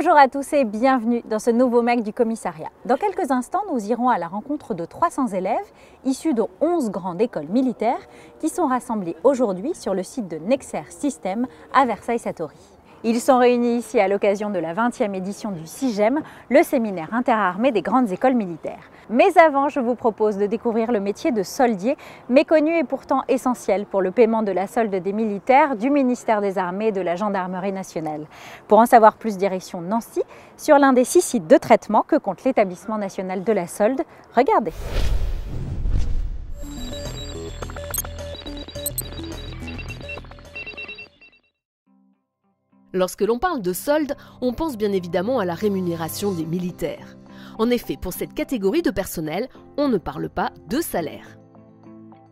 Bonjour à tous et bienvenue dans ce nouveau MEC du commissariat. Dans quelques instants, nous irons à la rencontre de 300 élèves issus de 11 grandes écoles militaires qui sont rassemblés aujourd'hui sur le site de Nexer System à Versailles-Satory. Ils sont réunis ici à l'occasion de la 20e édition du SIGEM, le séminaire interarmé des grandes écoles militaires. Mais avant, je vous propose de découvrir le métier de soldier, méconnu et pourtant essentiel pour le paiement de la solde des militaires du ministère des Armées et de la Gendarmerie nationale. Pour en savoir plus, direction Nancy, sur l'un des 6 sites de traitement que compte l'établissement national de la solde. Regardez. Lorsque l'on parle de solde, on pense bien évidemment à la rémunération des militaires. En effet, pour cette catégorie de personnel, on ne parle pas de salaire.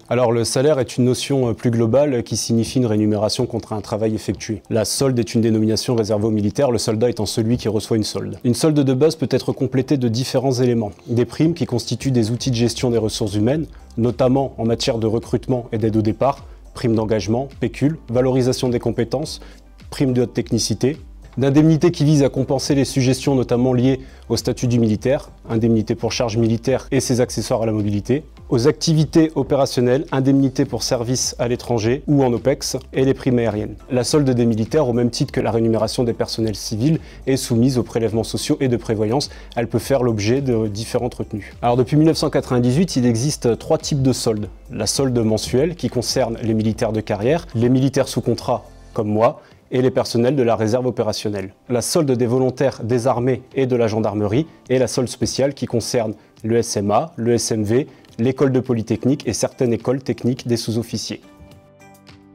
Alors le salaire est une notion plus globale qui signifie une rémunération contre un travail effectué. La solde est une dénomination réservée aux militaires, le soldat étant celui qui reçoit une solde. Une solde de base peut être complétée de différents éléments. Des primes qui constituent des outils de gestion des ressources humaines, notamment en matière de recrutement et d'aide au départ, primes d'engagement, pécule, valorisation des compétences, primes de haute technicité, d'indemnités qui visent à compenser les suggestions notamment liées au statut du militaire, indemnités pour charges militaires et ses accessoires à la mobilité, aux activités opérationnelles, indemnités pour services à l'étranger ou en OPEX et les primes aériennes. La solde des militaires, au même titre que la rémunération des personnels civils, est soumise aux prélèvements sociaux et de prévoyance. Elle peut faire l'objet de différentes retenues. Alors depuis 1998, il existe 3 types de soldes. La solde mensuelle qui concerne les militaires de carrière, les militaires sous contrat comme moi, et les personnels de la réserve opérationnelle. La solde des volontaires des armées et de la gendarmerie et la solde spéciale qui concerne le SMA, le SMV, l'école de Polytechnique et certaines écoles techniques des sous-officiers.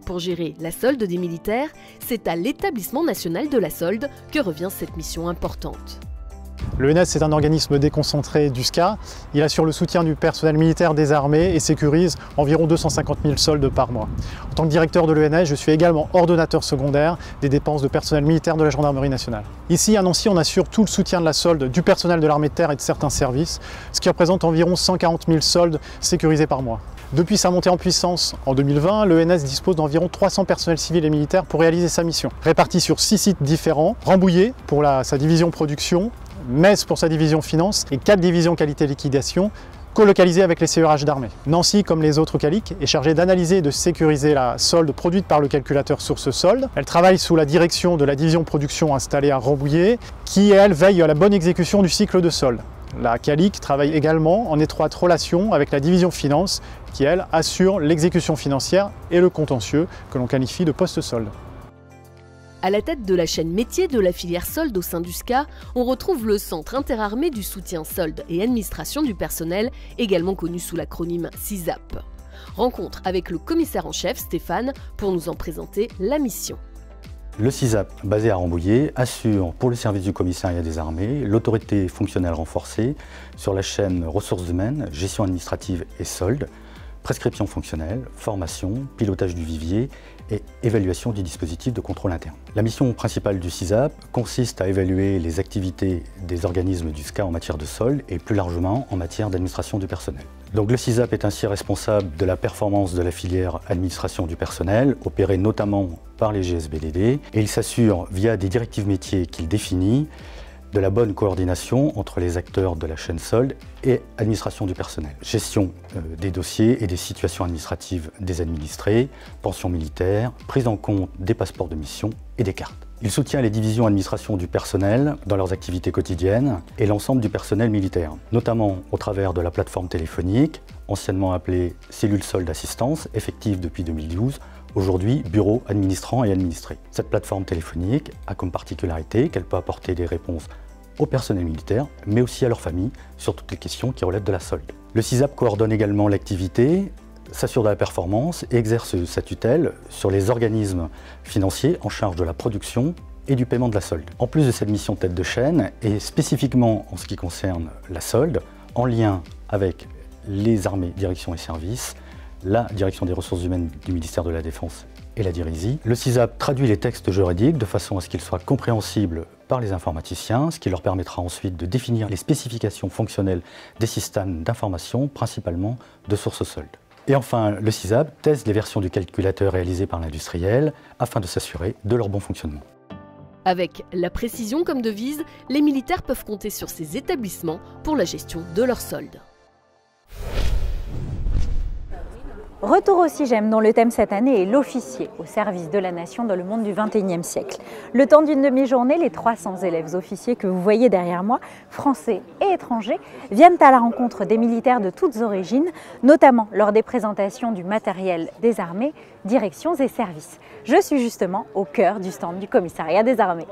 Pour gérer la solde des militaires, c'est à l'établissement national de la solde que revient cette mission importante. L'ENS est un organisme déconcentré du SCA. Il assure le soutien du personnel militaire des armées et sécurise environ 250 000 soldes par mois. En tant que directeur de l'ENS, je suis également ordonnateur secondaire des dépenses de personnel militaire de la Gendarmerie nationale. Ici, à Nancy, on assure tout le soutien de la solde du personnel de l'armée de terre et de certains services, ce qui représente environ 140 000 soldes sécurisés par mois. Depuis sa montée en puissance en 2020, l'ENS dispose d'environ 300 personnels civils et militaires pour réaliser sa mission. Répartis sur 6 sites différents, Rambouillet pour sa division production, Metz pour sa division finance et 4 divisions qualité liquidation, colocalisées avec les CERH d'armée. Nancy, comme les autres caliques, est chargée d'analyser et de sécuriser la solde produite par le calculateur source solde. Elle travaille sous la direction de la division production installée à Rambouillet, qui, elle, veille à la bonne exécution du cycle de solde. La CALIC travaille également en étroite relation avec la division finance, qui, elle, assure l'exécution financière et le contentieux, que l'on qualifie de post-solde. À la tête de la chaîne métier de la filière solde au sein du SCA, on retrouve le Centre interarmé du soutien solde et administration du personnel, également connu sous l'acronyme CISAP. Rencontre avec le commissaire en chef, Stéphane, pour nous en présenter la mission. Le CISAP, basé à Rambouillet, assure pour le service du commissariat des armées l'autorité fonctionnelle renforcée sur la chaîne ressources humaines, gestion administrative et solde, prescription fonctionnelle, formation, pilotage du vivier et évaluation du dispositif de contrôle interne. La mission principale du CISAP consiste à évaluer les activités des organismes du SCA en matière de solde et plus largement en matière d'administration du personnel. Donc le CISAP est ainsi responsable de la performance de la filière administration du personnel, opérée notamment par les GSBDD, et il s'assure, via des directives métiers qu'il définit, de la bonne coordination entre les acteurs de la chaîne solde et administration du personnel. Gestion des dossiers et des situations administratives des administrés, pensions militaires, prise en compte des passeports de mission et des cartes. Il soutient les divisions administration du personnel dans leurs activités quotidiennes et l'ensemble du personnel militaire, notamment au travers de la plateforme téléphonique, anciennement appelée Cellule Solde Assistance, effective depuis 2012, aujourd'hui bureau administrant et administré. Cette plateforme téléphonique a comme particularité qu'elle peut apporter des réponses au personnel militaire, mais aussi à leurs familles, sur toutes les questions qui relèvent de la solde. Le CISAP coordonne également l'activité, s'assure de la performance et exerce sa tutelle sur les organismes financiers en charge de la production et du paiement de la solde. En plus de cette mission tête de chaîne, et spécifiquement en ce qui concerne la solde, en lien avec les armées, directions et services, la direction des ressources humaines du ministère de la Défense et la DIRISI, le CISAP traduit les textes juridiques de façon à ce qu'ils soient compréhensibles par les informaticiens, ce qui leur permettra ensuite de définir les spécifications fonctionnelles des systèmes d'information, principalement de source solde. Et enfin, le CISAP teste les versions du calculateur réalisées par l'industriel afin de s'assurer de leur bon fonctionnement. Avec la précision comme devise, les militaires peuvent compter sur ces établissements pour la gestion de leurs soldes. Retour au CIGEM, dont le thème cette année est l'officier au service de la nation dans le monde du XXIe siècle. Le temps d'une demi-journée, les 300 élèves officiers que vous voyez derrière moi, français et étrangers, viennent à la rencontre des militaires de toutes origines, notamment lors des présentations du matériel des armées, directions et services. Je suis justement au cœur du stand du commissariat des armées.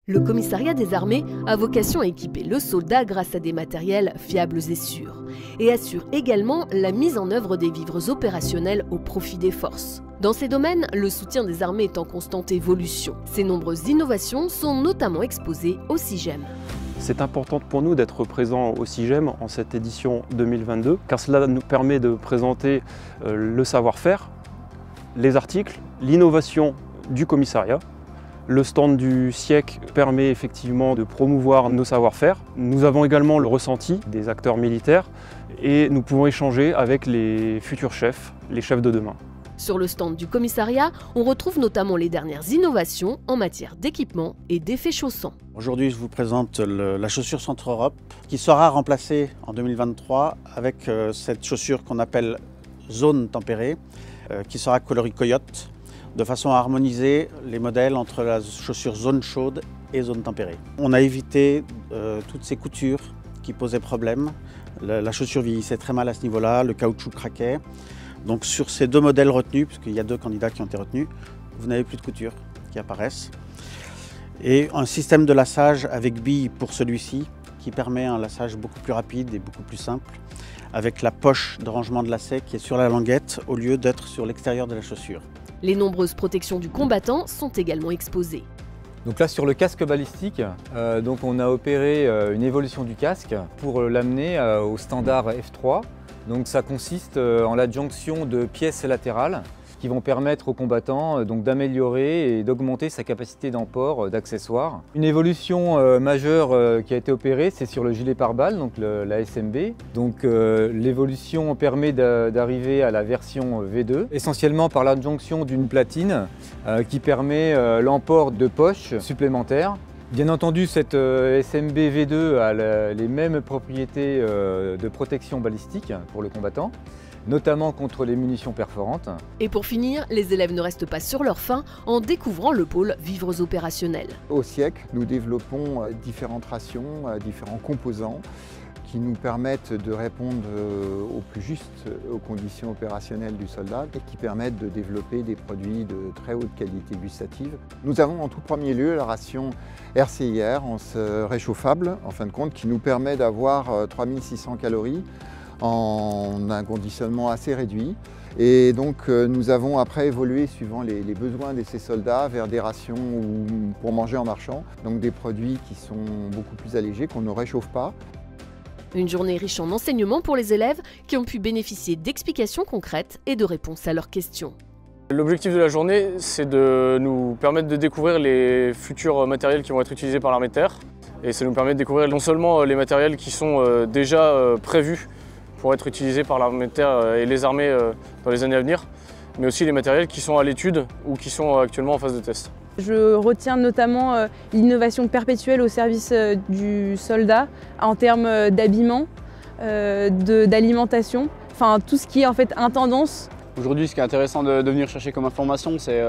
Le commissariat des armées a vocation à équiper le soldat grâce à des matériels fiables et sûrs, et assure également la mise en œuvre des vivres opérationnels au profit des forces. Dans ces domaines, le soutien des armées est en constante évolution. Ces nombreuses innovations sont notamment exposées au CIGEM. C'est important pour nous d'être présents au CIGEM en cette édition 2022, car cela nous permet de présenter le savoir-faire, les articles, l'innovation du commissariat. Le stand du SIEC permet effectivement de promouvoir nos savoir-faire. Nous avons également le ressenti des acteurs militaires et nous pouvons échanger avec les futurs chefs, les chefs de demain. Sur le stand du commissariat, on retrouve notamment les dernières innovations en matière d'équipement et d'effets chaussants. Aujourd'hui, je vous présente la chaussure Centre Europe qui sera remplacée en 2023 avec cette chaussure qu'on appelle zone tempérée qui sera coloris coyote, de façon à harmoniser les modèles entre la chaussure zone chaude et zone tempérée. On a évité toutes ces coutures qui posaient problème. La chaussure vieillissait très mal à ce niveau-là, le caoutchouc craquait. Donc sur ces deux modèles retenus, puisqu'il y a deux candidats qui ont été retenus, vous n'avez plus de coutures qui apparaissent. Et un système de lassage avec bille pour celui-ci, qui permet un lassage beaucoup plus rapide et beaucoup plus simple, avec la poche de rangement de lacet qui est sur la languette au lieu d'être sur l'extérieur de la chaussure. Les nombreuses protections du combattant sont également exposées. Donc là sur le casque balistique, on a opéré une évolution du casque pour l'amener au standard F3. Donc ça consiste en l'adjonction de pièces latérales qui vont permettre au combattant d'améliorer et d'augmenter sa capacité d'emport d'accessoires. Une évolution majeure qui a été opérée, c'est sur le gilet pare-balles, donc la SMB. Donc l'évolution permet d'arriver à la version V2, essentiellement par l'adjonction d'une platine qui permet l'emport de poches supplémentaires. Bien entendu, cette SMB V2 a les mêmes propriétés de protection balistique pour le combattant, notamment contre les munitions perforantes. Et pour finir, les élèves ne restent pas sur leur faim en découvrant le pôle vivres opérationnels. Au SIEC, nous développons différentes rations, différents composants qui nous permettent de répondre au plus juste aux conditions opérationnelles du soldat et qui permettent de développer des produits de très haute qualité gustative. Nous avons en tout premier lieu la ration RCIR, réchauffable en fin de compte, qui nous permet d'avoir 3600 calories en un conditionnement assez réduit. Et donc nous avons après évolué suivant les besoins de ces soldats vers des rations pour manger en marchant, donc des produits qui sont beaucoup plus allégés, qu'on ne réchauffe pas. Une journée riche en enseignements pour les élèves qui ont pu bénéficier d'explications concrètes et de réponses à leurs questions. L'objectif de la journée, c'est de nous permettre de découvrir les futurs matériels qui vont être utilisés par l'armée de terre. Et ça nous permet de découvrir non seulement les matériels qui sont déjà prévus pour être utilisés par l'armée de terre et les armées dans les années à venir, mais aussi les matériels qui sont à l'étude ou qui sont actuellement en phase de test. Je retiens notamment l'innovation perpétuelle au service du soldat en termes d'habillement, d'alimentation, enfin tout ce qui est en fait intendance. Aujourd'hui, ce qui est intéressant de venir chercher comme information, c'est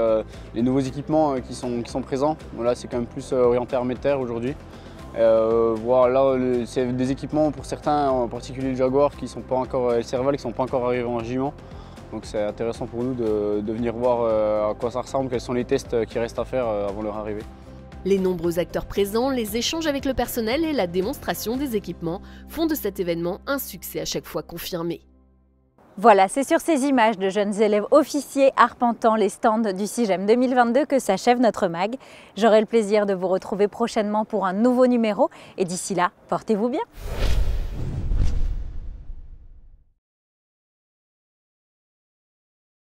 les nouveaux équipements qui sont présents. Bon, là, c'est quand même plus orienté armée de terre aujourd'hui. Voilà, c'est des équipements pour certains, en particulier le Jaguar, qui sont pas encore, le Serval, qui ne sont pas encore arrivés en régiment. Donc c'est intéressant pour nous de venir voir à quoi ça ressemble, quels sont les tests qui restent à faire avant leur arrivée. Les nombreux acteurs présents, les échanges avec le personnel et la démonstration des équipements font de cet événement un succès à chaque fois confirmé. Voilà, c'est sur ces images de jeunes élèves officiers arpentant les stands du CIGEM 2022 que s'achève notre mag. J'aurai le plaisir de vous retrouver prochainement pour un nouveau numéro et d'ici là, portez-vous bien.